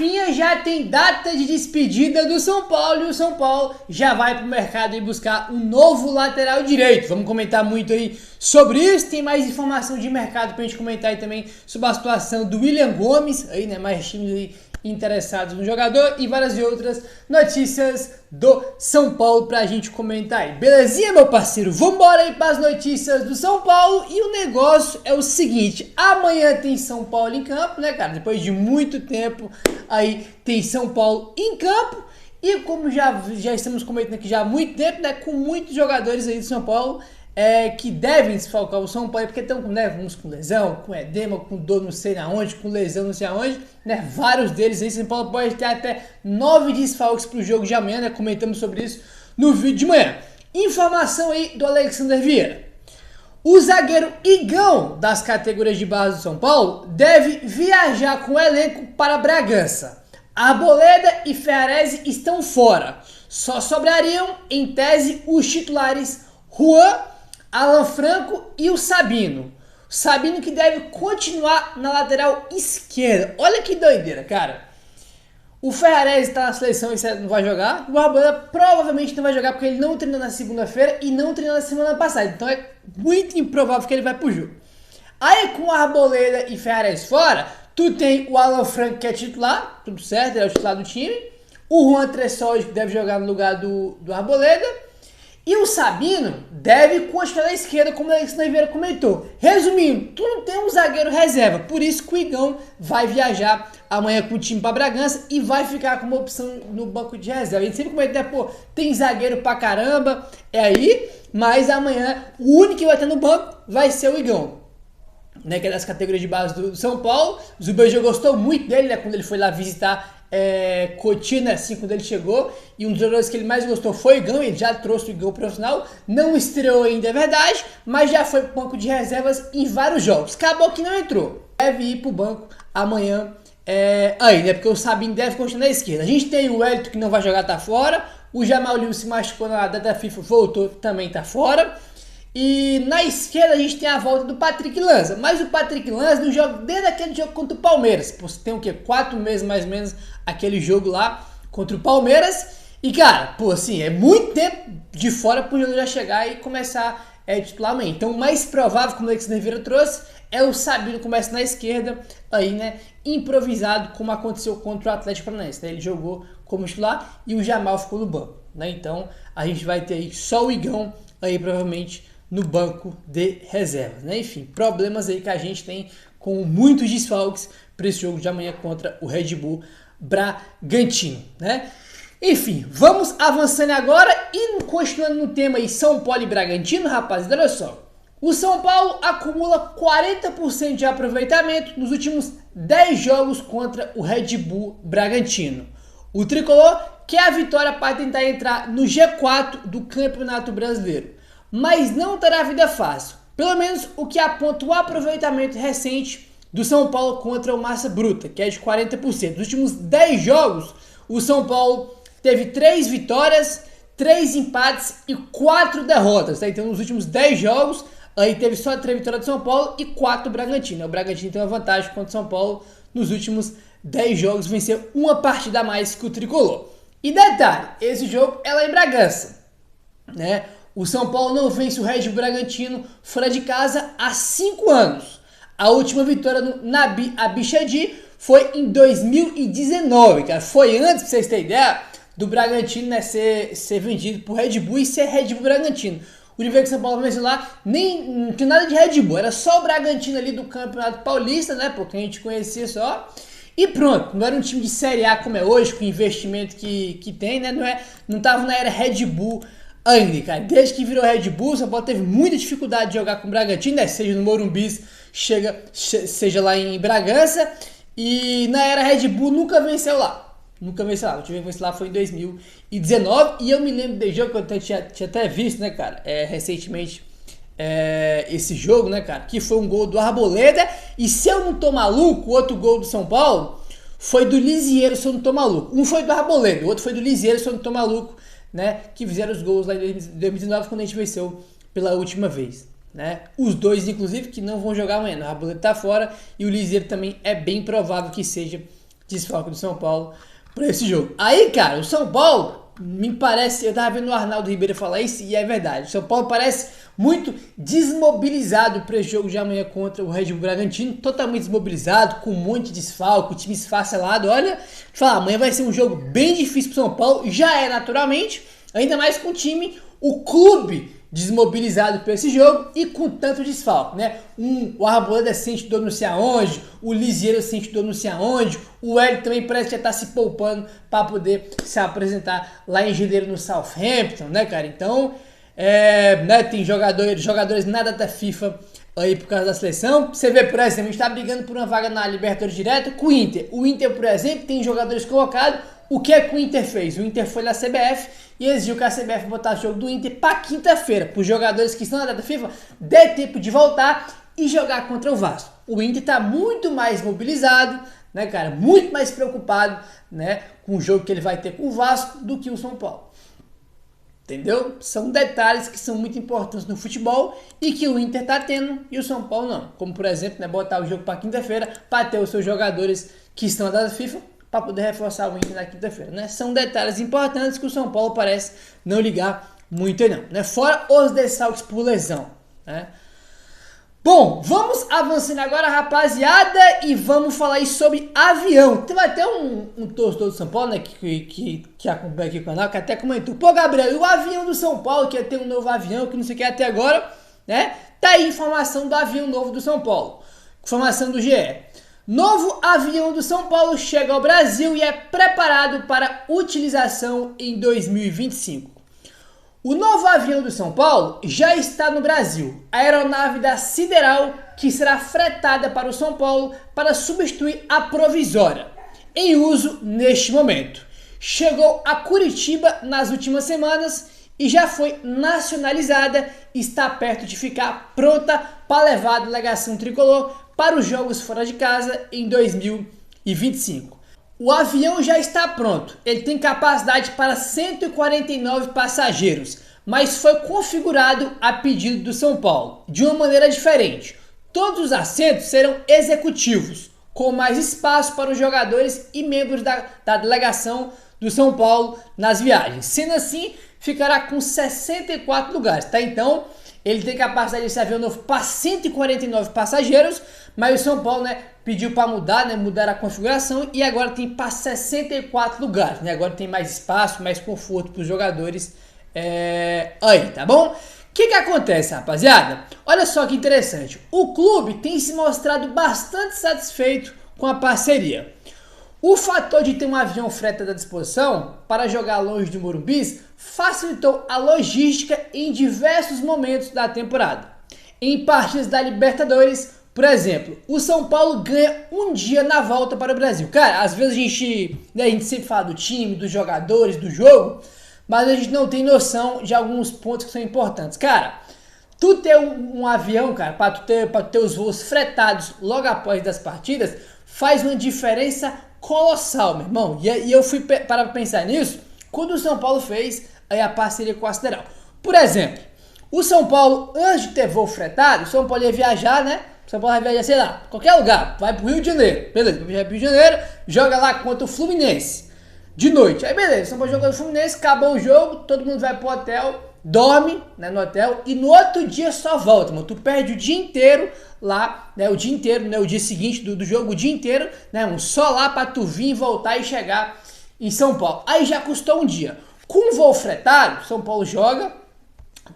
Rafinha já tem data de despedida do São Paulo e o São Paulo já vai para o mercado e buscar um novo lateral direito. Vamos comentar muito aí sobre isso, tem mais informação de mercado para a gente comentar aí também sobre a situação do William Gomes, aí, né, mais times aí interessados no jogador e várias outras notícias do São Paulo pra gente comentar aí. Belezinha, meu parceiro? Vambora aí para as notícias do São Paulo e o negócio é o seguinte, amanhã tem São Paulo em campo, né, cara? Depois de muito tempo aí tem São Paulo em campo e como já estamos comentando aqui já há muito tempo, né, com muitos jogadores aí do São Paulo que devem desfalcar o São Paulo, porque estão, né, uns com lesão, com edema, com dor não sei aonde, com lesão não sei aonde, né, vários deles aí, São Paulo pode ter até 9 desfalques para o jogo de amanhã, né, comentamos sobre isso no vídeo de manhã. Informação aí do Alexander Vieira. O zagueiro Igão, das categorias de base do São Paulo, deve viajar com o elenco para Bragança. Arboleda e Ferrarese estão fora. Só sobrariam, em tese, os titulares Juan, Alan Franco e o Sabino. O Sabino que deve continuar na lateral esquerda. Olha que doideira, cara. O Ferrarese está na seleção e não vai jogar. O Arboleda provavelmente não vai jogar porque ele não treinou na segunda-feira e não treinou na semana passada. Então é muito improvável que ele vai pro jogo. Aí com o Arboleda e Ferrarese fora, tu tem o Alan Franco que é titular, tudo certo, ele é o titular do time. O Juan Tressoldi que deve jogar no lugar do Arboleda. E o Sabino deve continuar na esquerda, como o Alexander Vieira comentou. Resumindo, tu não tem um zagueiro reserva, por isso que o Igão vai viajar amanhã com o time para Bragança e vai ficar com uma opção no banco de reserva. A gente sempre comenta, né, pô, tem zagueiro pra caramba, é aí, mas amanhã o único que vai estar no banco vai ser o Igão, né, que é das categorias de base do São Paulo. O Zubejo gostou muito dele, né, quando ele foi lá visitar Cotina, assim, quando ele chegou, e um dos jogadores que ele mais gostou foi o Igão. Ele já trouxe o Igão profissional, não estreou ainda, é verdade, mas já foi pro banco de reservas em vários jogos. Acabou que não entrou, deve ir pro banco amanhã aí, né, porque o Sabino deve continuar na esquerda. A gente tem o Wellington que não vai jogar, tá fora, o Jamal Lewis se machucou na data FIFA, voltou, também tá fora. E na esquerda a gente tem a volta do Patrick Lanza, mas o Patrick Lanza não joga desde aquele jogo contra o Palmeiras. Você tem o quê? 4 meses mais ou menos aquele jogo lá contra o Palmeiras. E cara, pô, assim, é muito tempo de fora pro jogador já chegar e começar titular amanhã. Então o mais provável, como o Alexander Vieira trouxe, é o Sabino começa na esquerda, aí, né, improvisado, como aconteceu contra o Atlético Paranaense, né? Ele jogou como titular e o Jamal ficou no banco, né? Então a gente vai ter aí só o Igão aí provavelmente no banco de reservas, né? Enfim, problemas aí que a gente tem com muitos desfalques para esse jogo de amanhã contra o Red Bull Bragantino, né? Enfim, vamos avançando agora e continuando no tema aí São Paulo e Bragantino, rapaziada, olha só. O São Paulo acumula 40% de aproveitamento nos últimos 10 jogos contra o Red Bull Bragantino. O tricolor quer a vitória para tentar entrar no G4 do Campeonato Brasileiro, mas não terá vida fácil, pelo menos o que aponta o aproveitamento recente do São Paulo contra o Massa Bruta, que é de 40%. Nos últimos 10 jogos, o São Paulo teve 3 vitórias, 3 empates e 4 derrotas, tá? Então nos últimos 10 jogos, aí teve só 3 vitórias do São Paulo e 4 do Bragantino. O Bragantino tem uma vantagem contra o São Paulo, nos últimos 10 jogos venceu uma partida a mais que o tricolor. E detalhe, esse jogo é lá em Bragança, né? O São Paulo não vence o Red Bull Bragantino fora de casa há 5 anos. A última vitória no Nabi Abichedi foi em 2019, cara. Foi antes, pra vocês terem ideia, do Bragantino, né, ser vendido pro Red Bull e ser Red Bull Bragantino. O nível que o São Paulo venceu lá, não tinha nada de Red Bull, era só o Bragantino ali do Campeonato Paulista, né, porque a gente conhecia só. E pronto, não era um time de Série A como é hoje, com o investimento que tem, né, não tava na era Red Bull ainda, cara. Desde que virou Red Bull, o São Paulo teve muita dificuldade de jogar com o Bragantino, né? Seja no Morumbi, seja lá em Bragança. E na era Red Bull nunca venceu lá. Nunca venceu lá. O time que venceu lá foi em 2019. E eu me lembro desse jogo que eu tinha até visto, né, cara? Recentemente esse jogo, né, cara? Que foi um gol do Arboleda. E se eu não tô maluco, o outro gol do São Paulo foi do Lisieiro, se eu não tô maluco. Um foi do Arboleda, o outro foi do Lisieiro, se eu não tô maluco, né, que fizeram os gols lá em 2019 quando a gente venceu pela última vez, né? Os dois, inclusive, que não vão jogar amanhã. O Arboleda tá fora e o Lisieiro também é bem provável que seja desfalque do São Paulo para esse jogo. Aí, cara, o São Paulo, me parece, eu tava vendo o Arnaldo Ribeiro falar isso e é verdade. O São Paulo parece muito desmobilizado para esse jogo de amanhã contra o Red Bull Bragantino, totalmente desmobilizado, com um monte de desfalque, o time esfacelado. Olha, te falar, amanhã vai ser um jogo bem difícil pro São Paulo, já é naturalmente, ainda mais com o time, o clube desmobilizado para esse jogo e com tanto desfalque, né? O Arboleda sente dor não sei aonde, o Lisieiro sente dor não sei aonde, o Hélio também parece que já tá se poupando para poder se apresentar lá em janeiro no Southampton, né, cara? Então, né, tem jogadores na data FIFA aí por causa da seleção. Você vê, por exemplo, a gente tá brigando por uma vaga na Libertadores direto com o Inter. O Inter, por exemplo, tem jogadores colocados. O que é que o Inter fez? O Inter foi na CBF e exigiu que a CBF botasse o jogo do Inter para quinta-feira, para os jogadores que estão na data FIFA der tempo de voltar e jogar contra o Vasco. O Inter está muito mais mobilizado, né, cara? Muito mais preocupado, né, com o jogo que ele vai ter com o Vasco do que o São Paulo. Entendeu? São detalhes que são muito importantes no futebol e que o Inter tá tendo e o São Paulo não. Como, por exemplo, né, botar o jogo para quinta-feira para ter os seus jogadores que estão na data FIFA para poder reforçar o Inter na quinta-feira, né? São detalhes importantes que o São Paulo parece não ligar muito não, né? Fora os desfalques por lesão, né? Bom, vamos avançando agora, rapaziada, e vamos falar aí sobre avião. Tem até um torcedor do São Paulo, né, que acompanha aqui o canal, que até comentou: pô, Gabriel, e o avião do São Paulo, que ia ter um novo avião, que não sei o que até agora, né? Tá aí informação do avião novo do São Paulo. Informação do GE. Novo avião do São Paulo chega ao Brasil e é preparado para utilização em 2025. O novo avião do São Paulo já está no Brasil, a aeronave da Sideral, que será fretada para o São Paulo para substituir a provisória, em uso neste momento. Chegou a Curitiba nas últimas semanas e já foi nacionalizada e está perto de ficar pronta para levar a delegação tricolor para os jogos fora de casa em 2025. O avião já está pronto, ele tem capacidade para 149 passageiros, mas foi configurado a pedido do São Paulo, de uma maneira diferente. Todos os assentos serão executivos, com mais espaço para os jogadores e membros da delegação do São Paulo nas viagens. Sendo assim, ficará com 64 lugares, tá? Então, ele tem capacidade desse avião novo para 149 passageiros, mas o São Paulo, né, pediu para mudar, né, mudar a configuração e agora tem para 64 lugares, né? Agora tem mais espaço, mais conforto para os jogadores aí, tá bom? O que acontece, rapaziada? Olha só que interessante. O clube tem se mostrado bastante satisfeito com a parceria. O fator de ter um avião frete à disposição para jogar longe do Morumbi facilitou a logística em diversos momentos da temporada. Em partidas da Libertadores, por exemplo, o São Paulo ganha um dia na volta para o Brasil. Cara, às vezes a gente sempre fala do time, dos jogadores, do jogo, mas a gente não tem noção de alguns pontos que são importantes. Cara, tu ter um avião, cara, para tu ter os voos fretados logo após das partidas, faz uma diferença colossal, meu irmão. E eu fui parar pra pensar nisso quando o São Paulo fez aí a parceria com a Sideral. Por exemplo, o São Paulo, antes de ter voo fretado, o São Paulo ia viajar, né? O São Paulo vai viajar, sei lá, qualquer lugar, vai pro Rio de Janeiro, beleza, vai viajar pro Rio de Janeiro, joga lá contra o Fluminense, de noite. Aí beleza, o São Paulo jogando o Fluminense, acabou o jogo, todo mundo vai pro hotel, dorme, né, no hotel e no outro dia só volta, mano. Tu perde o dia inteiro lá, né, o dia inteiro, né, o dia seguinte do jogo, o dia inteiro, né, mano, só lá pra tu vir, voltar e chegar em São Paulo. Aí já custou um dia. Com o voo fretado, São Paulo joga,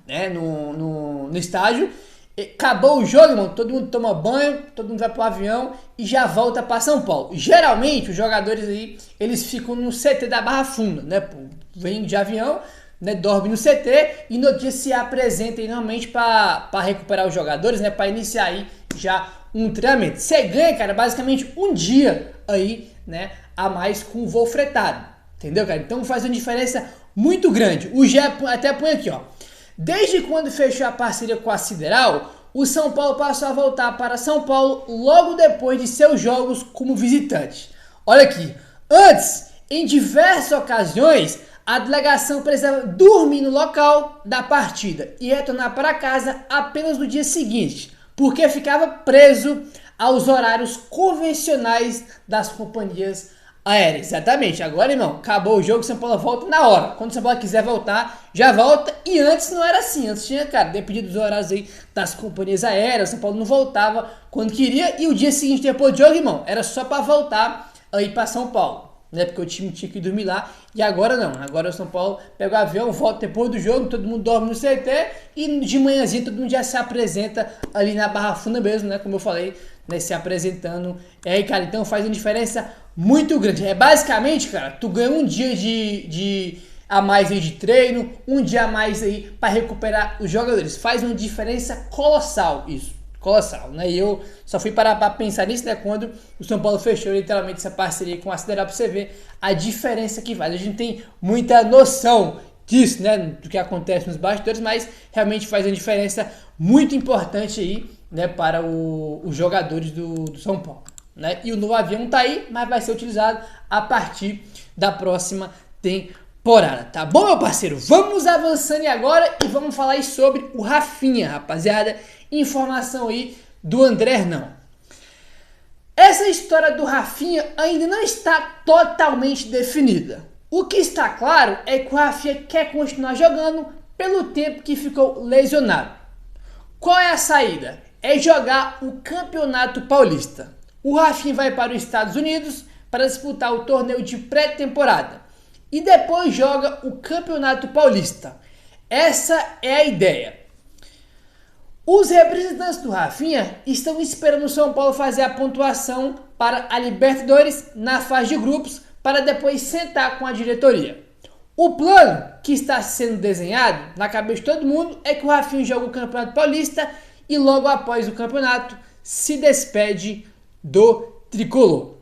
né, no estádio, acabou o jogo, irmão, todo mundo toma banho, todo mundo vai pro avião e já volta para São Paulo. Geralmente, os jogadores aí, eles ficam no CT da Barra Funda, né, pô, vem de avião, né, dorme no CT e no dia se apresenta aí normalmente para recuperar os jogadores, né, para iniciar aí já um treinamento. Você ganha, cara, basicamente um dia aí, né, a mais com o voo fretado, entendeu, cara? Então faz uma diferença muito grande. O Gé até põe aqui, ó. Desde quando fechou a parceria com a Sideral, o São Paulo passou a voltar para São Paulo logo depois de seus jogos como visitante. Olha aqui, antes, em diversas ocasiões, a delegação precisava dormir no local da partida e retornar para casa apenas no dia seguinte, porque ficava preso aos horários convencionais das companhias aérea, exatamente. Agora, irmão, acabou o jogo, o São Paulo volta na hora. Quando o São Paulo quiser voltar, já volta. E antes não era assim. Antes tinha, cara, dependido dos horários aí das companhias aéreas, o São Paulo não voltava quando queria. E o dia seguinte, depois do jogo, irmão, era só pra voltar aí pra São Paulo, né? Porque o time tinha que dormir lá. E agora não. Agora o São Paulo pega o avião, volta depois do jogo, todo mundo dorme no CT. E de manhãzinha todo mundo já se apresenta ali na Barra Funda mesmo, né? Como eu falei, né? Se apresentando. E aí, cara, então faz uma diferença muito grande. É basicamente, cara, tu ganha um dia a mais aí de treino, um dia a mais aí para recuperar os jogadores. Faz uma diferença colossal isso. Colossal, né? E eu só fui parar para pensar nisso, né? Quando o São Paulo fechou literalmente essa parceria com a Sideral, para você ver a diferença que faz. A gente tem muita noção disso, né? Do que acontece nos bastidores, mas realmente faz uma diferença muito importante aí, né? Para os jogadores do São Paulo, né? E o novo avião tá aí, mas vai ser utilizado a partir da próxima temporada, tá bom, meu parceiro? Vamos avançando agora e vamos falar aí sobre o Rafinha, rapaziada. Informação aí do André Hernan. Essa história do Rafinha ainda não está totalmente definida. O que está claro é que o Rafinha quer continuar jogando pelo tempo que ficou lesionado. Qual é a saída? É jogar o Campeonato Paulista. O Rafinha vai para os Estados Unidos para disputar o torneio de pré-temporada e depois joga o Campeonato Paulista. Essa é a ideia. Os representantes do Rafinha estão esperando o São Paulo fazer a pontuação para a Libertadores na fase de grupos para depois sentar com a diretoria. O plano que está sendo desenhado na cabeça de todo mundo é que o Rafinha joga o Campeonato Paulista e logo após o campeonato se despede do tricolor.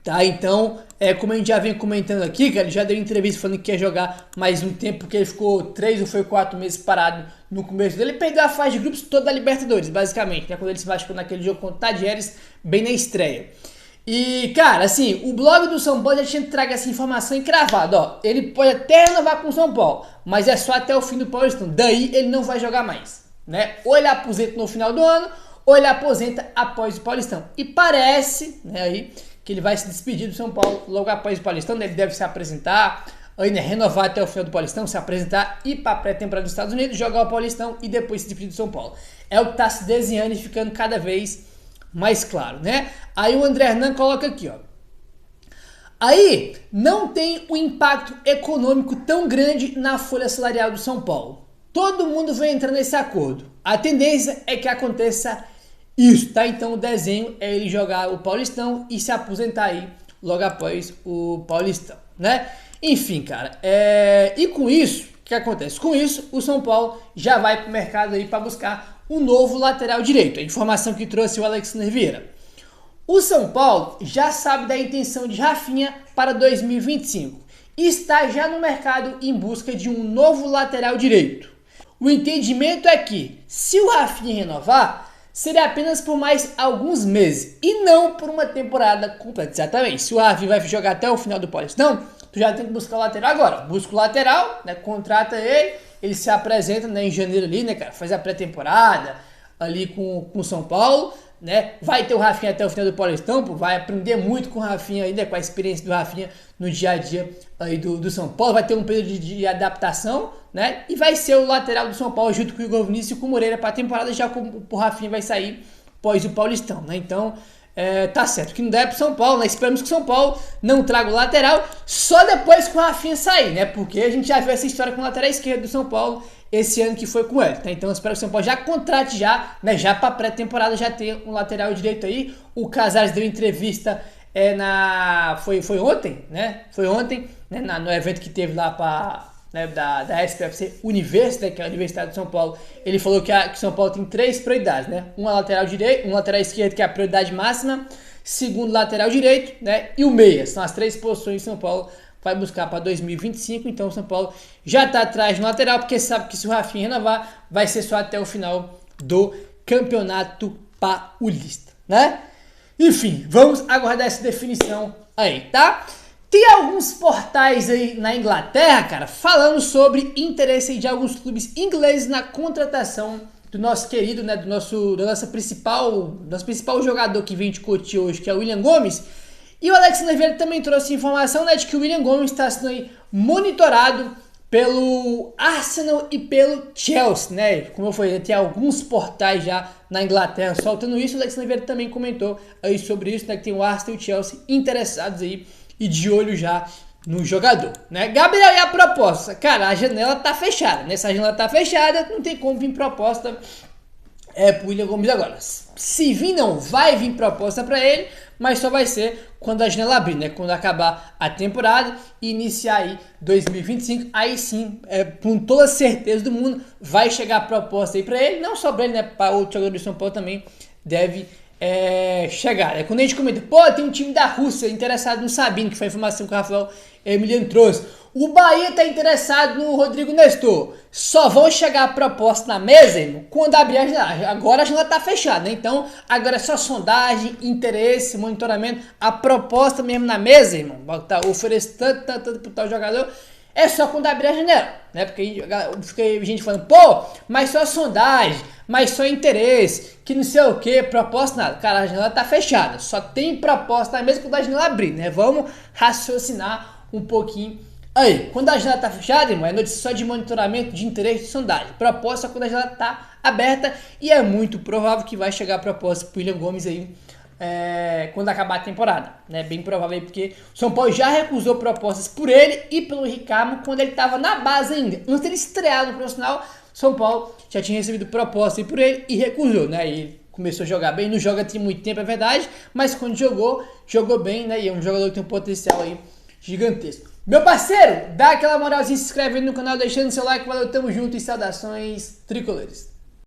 Tá, então, como a gente já vem comentando aqui, cara, ele já deu entrevista falando que quer jogar mais um tempo, porque ele ficou 3 ou foi 4 meses parado no começo dele. Ele perdeu a fase de grupos toda da Libertadores, basicamente, né, quando ele se machucou naquele jogo contra o Tadieres, bem na estreia. E, cara, assim, o blog do São Paulo já tinha trago essa informação encravada, ó. Ele pode até renovar com o São Paulo, mas é só até o fim do Paulistão. Daí ele não vai jogar mais, né? Ou ele aposenta no final do ano, ou ele aposenta após o Paulistão. E parece, né, aí, que ele vai se despedir do São Paulo logo após o Paulistão, né? Ele deve se apresentar, ainda renovar até o final do Paulistão, se apresentar, ir para a pré-temporada dos Estados Unidos, jogar o Paulistão e depois se despedir do São Paulo. É o que está se desenhando e ficando cada vez mais claro, né? Aí o André Hernan coloca aqui, ó. Aí não tem um impacto econômico tão grande na folha salarial do São Paulo. Todo mundo vem entrando nesse acordo. A tendência é que aconteça isso, tá? Então o desenho é ele jogar o Paulistão e se aposentar aí logo após o Paulistão, né? Enfim, cara, e com isso, o que acontece? Com isso, o São Paulo já vai pro mercado aí para buscar um novo lateral direito. A informação que trouxe o Alexandre Vieira. O São Paulo já sabe da intenção de Rafinha para 2025 e está já no mercado em busca de um novo lateral direito. O entendimento é que, se o Rafinha renovar, seria apenas por mais alguns meses e não por uma temporada completa. Exatamente. Se o Rafinha vai jogar até o final do Paulistão, tu já tem que buscar o lateral agora. Busca o lateral, né? Contrata ele se apresenta, né, em janeiro ali, né, cara? Faz a pré-temporada ali com o São Paulo, né? Vai ter o Rafinha até o final do Paulistão, pô, vai aprender muito com o Rafinha ainda, com a experiência do Rafinha no dia a dia aí do São Paulo. Vai ter um período de adaptação, né? E vai ser o lateral do São Paulo junto com o Igor Vinícius e com o Moreira para a temporada, já como o Rafinha vai sair pós o Paulistão, né? Então, tá certo que não der pro São Paulo, né? Esperamos que o São Paulo não traga o lateral só depois que o Rafinha sair, né? Porque a gente já viu essa história com o lateral esquerdo do São Paulo esse ano que foi com ele, tá? Então eu espero que o São Paulo já contrate né? Já pra pré-temporada já ter um lateral direito aí. O Casares deu entrevista foi ontem, né? Foi ontem, né? No evento que teve lá né, da SPFC University, que é a Universidade de São Paulo. Ele falou que o São Paulo tem 3 prioridades, né? Uma lateral direito, um lateral esquerdo, que é a prioridade máxima, segundo lateral direito, né? E o meia. São as 3 posições que o São Paulo vai buscar para 2025. Então o São Paulo já está atrás no lateral, porque sabe que se o Rafinha renovar, vai ser só até o final do Campeonato Paulista, né? Enfim, vamos aguardar essa definição aí, tá? Tem alguns portais aí na Inglaterra, cara, falando sobre interesse de alguns clubes ingleses na contratação do nosso querido, né, do nosso principal jogador que vem de Cotia hoje, que é o William Gomes. E o Alexandre Vieira também trouxe informação, né, de que o William Gomes está sendo aí monitorado pelo Arsenal e pelo Chelsea, né? Como eu falei, tem alguns portais já na Inglaterra soltando isso. O Alexandre Vieira também comentou aí sobre isso, né? Que tem o Arsenal e o Chelsea interessados aí e de olho já no jogador, né? Gabriel, e a proposta? Cara, a janela tá fechada, né? Se a janela tá fechada, não tem como vir proposta pro William Gomes agora. Se vir, não vai vir proposta para ele, mas só vai ser quando a janela abrir, né? Quando acabar a temporada e iniciar aí 2025, aí sim, com toda certeza do mundo, vai chegar a proposta aí para ele, não só para ele, né? Para outros jogadores do São Paulo também deve chegar. Quando a gente comenta, pô, tem um time da Rússia interessado no Sabino, que foi a informação que o Rafael Emiliano trouxe. O Bahia está interessado no Rodrigo Nestor. Só vão chegar a proposta na mesa, irmão, quando abrir a janela. Agora a janela está fechada, né? Então, agora é só sondagem, interesse, monitoramento. A proposta mesmo na mesa, irmão, tá oferecendo tanto pro tal jogador, é só quando abrir a janela, né? Porque fica gente falando, pô, mas só sondagem, mas só interesse, que não sei o que, proposta nada. Cara, a janela tá fechada. Só tem proposta na mesa quando a janela abrir, né? Vamos raciocinar um pouquinho aí. Quando a janela tá fechada, irmão, é notícia só de monitoramento, de interesse, de sondagem. Proposta quando a janela tá aberta e é muito provável que vai chegar a proposta pro William Gomes aí quando acabar a temporada, né? Bem provável aí, porque o São Paulo já recusou propostas por ele e pelo Ricardo quando ele estava na base ainda. Antes dele estrear no profissional, São Paulo já tinha recebido proposta aí por ele e recusou, né? E ele começou a jogar bem, não joga tem muito tempo, é verdade, mas quando jogou bem, né? E é um jogador que tem um potencial aí gigantesco. Meu parceiro, dá aquela moralzinha, se inscreve aí no canal, deixando seu like, valeu, tamo junto e saudações tricolores.